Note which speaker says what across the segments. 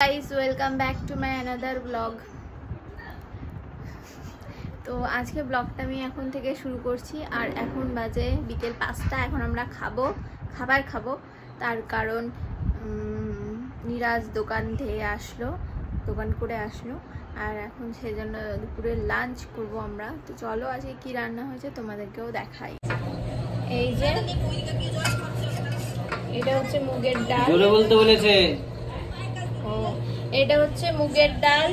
Speaker 1: Guys welcome back to my another blog. तो आज के ब्लगटा আমি এখন থেকে শুরু করছি। আর এখন বাজে বিকেল 5টা। এখন আমরা খাবার খাবো। তার কারণ নিরাজ দোকান করে আসলো আর এখন সেজন্য দুপুরে লাঞ্চ করব আমরা। তো চলো আজকে কি রান্না হয়েছে তোমাদেরকেও দেখাই। এই যে এটা হচ্ছে মুগের ডাল,
Speaker 2: জোরে বলতে বলেছে।
Speaker 1: এটা হচ্ছে মুগের ডাল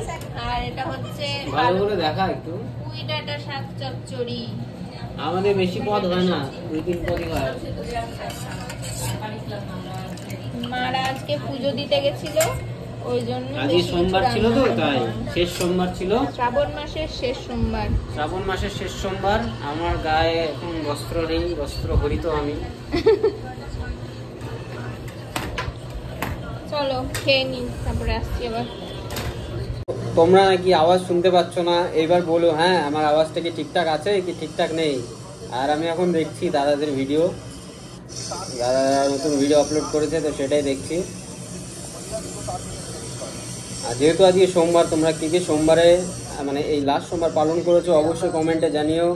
Speaker 1: আর এটা হচ্ছে
Speaker 2: ভালো করে দেখা একটু
Speaker 1: পুঁই ডাঁটা শাক চচ্চড়ি।
Speaker 2: আমাদের বেশি পদ হয় না, 2-3 পদই হয়।
Speaker 1: মারা আজকে পুজো দিতে গেছিল, ওই জন্য
Speaker 2: আজকে সোমবার ছিল তো, তাই শেষ সোমবার ছিল।
Speaker 1: শ্রাবণ মাসের শেষ সোমবার।
Speaker 2: আমার গায়ে এখন বস্ত্র নেই, বস্ত্র হরিত আমি।
Speaker 1: চলো খেয়ে নি, তারপরে আসছি আবার।
Speaker 2: তোমরা নাকি আওয়াজ শুনতে পাচ্ছ না, এবার বলো হ্যাঁ আমার আওয়াজটা কি ঠিকঠাক আছে কি ঠিকঠাক নেই। আর আমি এখন দেখছি দাদাদের ভিডিও, দাদারা নতুন ভিডিও আপলোড করেছে তো সেটাই দেখছি। আর যেহেতু আজকে সোমবার, তোমরা কি কি সোমবারে মানে এই লাস্ট সোমবার পালন করেছো অবশ্যই কমেন্টে জানিও।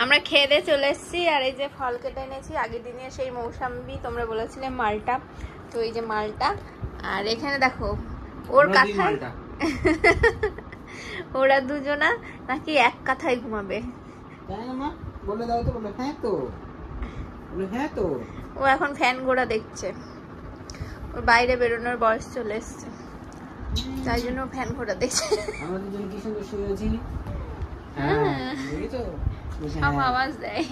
Speaker 1: আমরা খেয়ে দিয়ে চলে এসেছি আর এই যে ফল কেটে এনেছি আগের দিনে সেই মৌসাম্বি, তোমরা বলেছিলে মালটা, তো এই যে মালটা। আর এখানে দেখো ওর কাঁথায় ওরা দুজনা নাকি এক কাঁথায় ঘুমাবে।
Speaker 2: বলে দাও তো, বলে হ্যাঁ তো
Speaker 1: ও এখন ফ্যান ঘোরা দেখছে, ওর বাইরে বেরোনোর বয়স চলে এসছে, তাই জন্য ফ্যান ঘোরা দেখছে।
Speaker 2: আমরা দুজন কি সুন্দর শুয়েছি।
Speaker 1: হ্যাঁ
Speaker 2: দেখেছো
Speaker 1: সব আওয়াজ দেয়।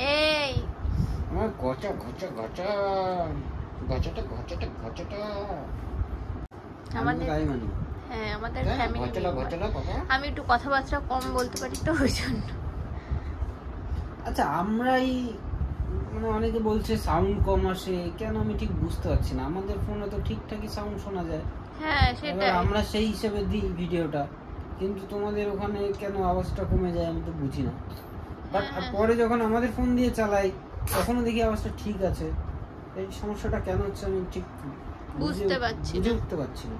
Speaker 1: এই
Speaker 2: আমার গচা গচা গচা গচাটা গচাটা গচাটা
Speaker 1: আমাদের
Speaker 2: গায়ে মানে
Speaker 1: হ্যাঁ আমাদের ফ্যামিলি।
Speaker 2: গচাটা বাবা,
Speaker 1: আমি একটু কথাবার্তা কম বলতে পারি তো ওই জন্য।
Speaker 2: আচ্ছা আমরাই মানে অনেকে বলছে সাউন্ড কম আসে কেন, আমি ঠিক বুঝতে পারছি না। আমাদের ফোনে তো ঠিকঠাকই সাউন্ড শোনা যায়।
Speaker 1: হ্যাঁ সেটাই,
Speaker 2: আমরা সেই হিসেবে দিই ভিডিওটা, কিন্তু তোমাদের ওখানে কেন আওয়াজটা কমে যায় আমি তো বুঝি না। বাট পরে যখন আমাদের ফোন দিয়ে চালাই তখনও দেখি আওয়াজটা ঠিক আছে। এই সমস্যাটা কেন হচ্ছে আমি ঠিক
Speaker 1: বুঝতে পারছি
Speaker 2: না।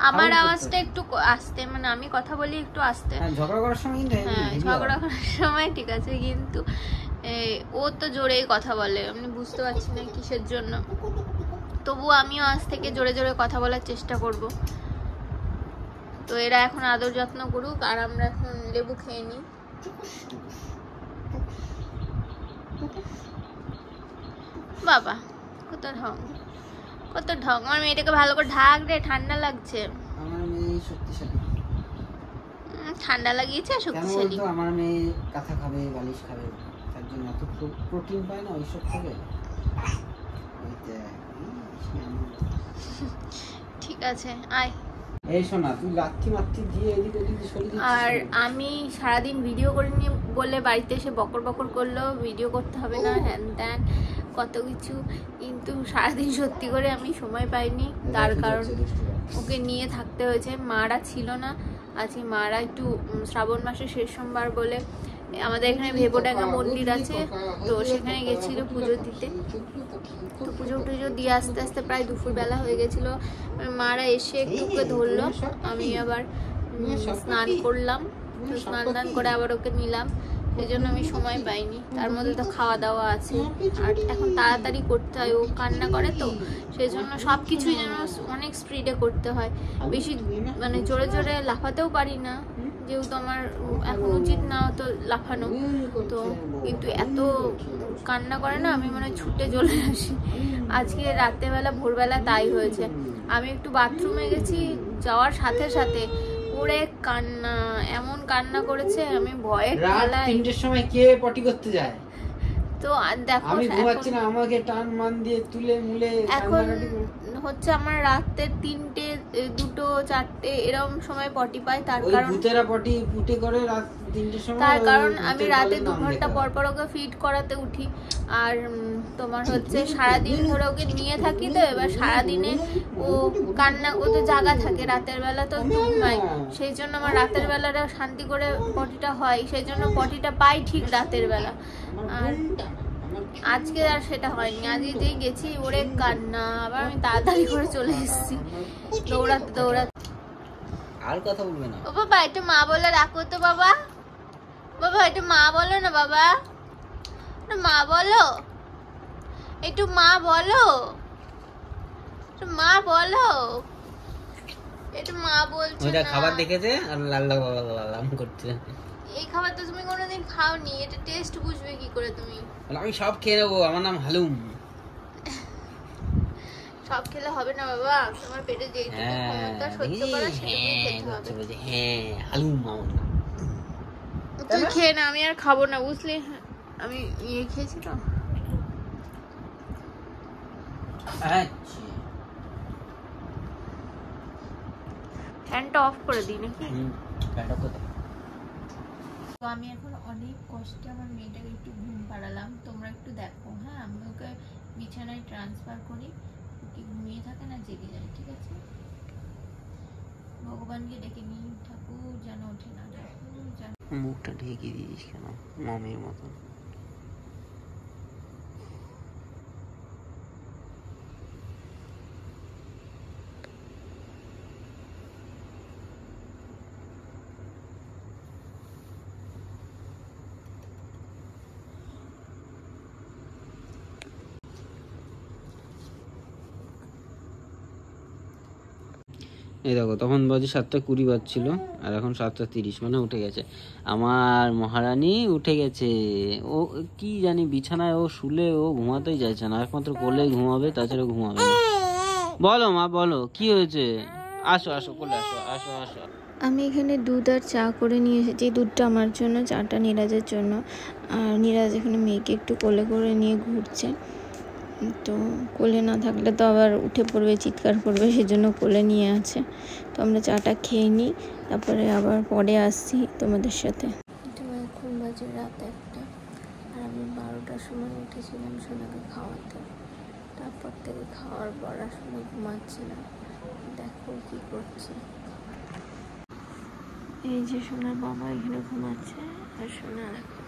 Speaker 1: আমার আওয়াজটা একটু আস্তে, মানে আমি কথা বলি একটু আস্তে।
Speaker 2: হ্যাঁ ঝগড়া করার সময়
Speaker 1: ঝগড়া করার সময় ঠিক আছে, কিন্তু ও তো জোরেই কথা বলে, আমি বুঝতে পারছি না কিসের জন্য। তবু আমিও আজ থেকে জোরে জোরে কথা বলার চেষ্টা করব। তো এরা এখন আদর যত্ন করুক আর আমরা এখন লেবু খেয়ে নিই। বাবা কত ঢং আমার মেয়েটাকে ভালো করে ঢাক রে, ঠান্ডা লাগছে।
Speaker 2: আমার মেয়ে শক্তিশালী,
Speaker 1: ঠান্ডা লাগিয়েছে শক্তিশালী।
Speaker 2: আমার মেয়ে কাঁথা খাবে, বালিশ খাবে, তার জন্য এত প্রোটিন পায় না ওইসব খাবে।
Speaker 1: ঠিক আছে আয়।
Speaker 2: এই শোনা তুই লাথি মাথি দিয়ে এদিক ওদিক সরিয়ে দিচ্ছিস।
Speaker 1: আর আমি সারাদিন ভিডিও করিনি বলে বাড়িতে এসে বকর করলো ভিডিও করতে হবে না, হ্যান ত্যান কত কিছু, কিন্তু সারাদিন সত্যি করে আমি সময় পাইনি। তার কারণ ওকে নিয়ে থাকতে হয়েছে, মারা ছিল না আজকে। মারা একটু শ্রাবণ মাসের শেষ সোমবার বলে আমাদের এখানে ভেবোডাঙ্গা মন্দির আছে, তো সেখানে গেছিল পুজো দিতে। তো পুজো টুজো দিয়ে আস্তে আস্তে প্রায় দুপুরবেলা হয়ে গেছিল। মারা এসে একটুকে ধরলো, আমি আবার স্নান করলাম, তো স্নান করে আবার ওকে নিলাম, সেই জন্য আমি সময় পাইনি। তার মধ্যে তো খাওয়া দাওয়া আছে আর এখন তাড়াতাড়ি করতে হয়, ও কান্না করে তো সেই জন্য সব কিছুই যেন অনেক স্পিডে করতে হয়। বেশি মানে জোরে জোরে লাফাতেও পারি না, যেহেতু আমার এখন উচিত না তো লাফানো, তো কিন্তু এত কান্না করে না, আমি মানে ছুটে চলে আসি। আজকে রাত্রেবেলা ভোরবেলা তাই হয়েছে। আমি একটু বাথরুমে গেছি, যাওয়ার সাথে সাথে ওরে কান্না, এমন কান্না করেছে আমি ভয়ে ঠেলায়।
Speaker 2: 3টের সময় কে পটি করতে যায়?
Speaker 1: তো দেখো
Speaker 2: আমি ঘুমাচ্ছি না, আমাকে টান মান দিয়ে তুলে মুলে
Speaker 1: এখন হচ্ছে আমার রাতে 3টে 2টো 4টে এরকম সময় পটি পায়। তার
Speaker 2: ওই
Speaker 1: কারণ
Speaker 2: ভূতেরা পটি পুটি করে রাত 3টের সময়।
Speaker 1: তার কারণ
Speaker 2: ওই
Speaker 1: আমি
Speaker 2: ভূতের
Speaker 1: রাতে
Speaker 2: দলের
Speaker 1: 2
Speaker 2: নাম
Speaker 1: ঘন্টা
Speaker 2: লেখা।
Speaker 1: পর পর ওকে ফিড করাতে উঠি। আর তোমার হচ্ছে সারাদিন ধরে ওকে নিয়ে থাকি, তো এবার সারাদিনে ও কান্না, ও তো জাগা থাকে, রাতের বেলা তো ঘুমায়, সেই জন্য আমার রাতের বেলাটা শান্তি করে পটিটা হয়, সেই জন্য পটিটা পাই ঠিক রাতের বেলা। আর আজকে আর সেটা হয়নি, আজকে যেই গেছি ওরে কান্না, আবার আমি তাড়াতাড়ি করে চলে এসেছি দৌড়াতে দৌড়াতে।
Speaker 2: আর কথা বলবে না।
Speaker 1: ও বাবা একটু মা বলে রাখো তো বাবা, বাবা একটু মা বলো না, বাবা একটু মা বলো, একটু মা বলো, একটু মা বলো, একটু মা বলছো
Speaker 2: ওইটা
Speaker 1: না।
Speaker 2: খাবার দেখেছে আর লাল্লাম করছে।
Speaker 1: এই খাবার তো তুমি কোনোদিন খাওনি, এটা টেস্ট বুঝবে কি করে তুমি?
Speaker 2: আমি সব খেয়ে নেবো, আমার নাম হালুম।
Speaker 1: সব খেলে হবে না বাবা, তোমার পেটে যেইটুকু ক্ষমতা সহ্য করা সেটুকুই খেতে হবে।
Speaker 2: হ্যাঁ হালুম আমার নাম।
Speaker 1: তুই খেয়ে না, আমি আর খাবো না বুঝলি, আমি ইয়ে খেয়েছি তো। ফ্যানটা অফ করে দিই নাকি? তো আমি এখন অনেক কষ্টে আমার মেয়েটাকে একটু ঘুম পাড়ালাম, তোমরা একটু দেখো। হ্যাঁ, আমি ওকে বিছানায় ট্রান্সফার করি, ওকে ঘুমিয়ে থাকে না, জেগে যায়, ঠিক আছে? ভগবানকে ডেকে নিই, ঠাকুর যেন ওঠে না, ঠাকুর যেন।
Speaker 2: মুখটা ঢেকে দিয়েছিস কেন মমের মতন? এই দেখো, তখন বাজে 7:20 বাজছিল, আর এখন 7:30, মানে উঠে গেছে আমার মহারানী, উঠে গেছে। ও কি জানি বিছানায় ও শুলে ও ঘুমাতেই চাইছে না, একমাত্র কোলে ঘুমাবে, তাছাড়া ঘুমাবে না। বলো মা বলো, কি হয়েছে? আসো আসো কোলে আসো, আসো আসো।
Speaker 1: আমি এখানে দুধ আর চা করে নিয়ে এসেছি, দুধটা আমার জন্য, চাটা নিরাজের জন্য। আর নিরাজ এখানে মেয়েকে একটু কোলে করে নিয়ে ঘুরছে, তো কোলে না থাকলে তো আবার উঠে পড়বে, চিৎকার করবে, সেজন্য কোলে নিয়ে আছে। তো আমরা চাটা খেয়ে নিই, তারপরে আবার পরে আসছি তোমাদের সাথে। এখন বাজে রাত 1টা, আর আমি 12টার সময় উঠেছিলাম সোনাকে খাওয়াতে। তারপর থেকে খাওয়ার পর আসলে ঘুমাচ্ছে না, দেখো কি করছে। এই যে সোনার বাবা এখানে ঘুমাচ্ছে, আর সোনা দেখো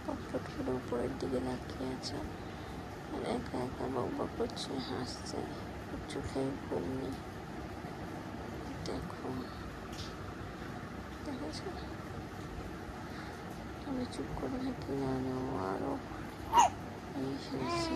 Speaker 1: পটপট করে উপরের দিকে তাকিয়ে আছে, আর একা একা বকবক করছে, হাসছে, চোখে ঘুম নেই। দেখো দেখেছো, আমি চুপ করে থাকি না, ও আরো দেখেছো।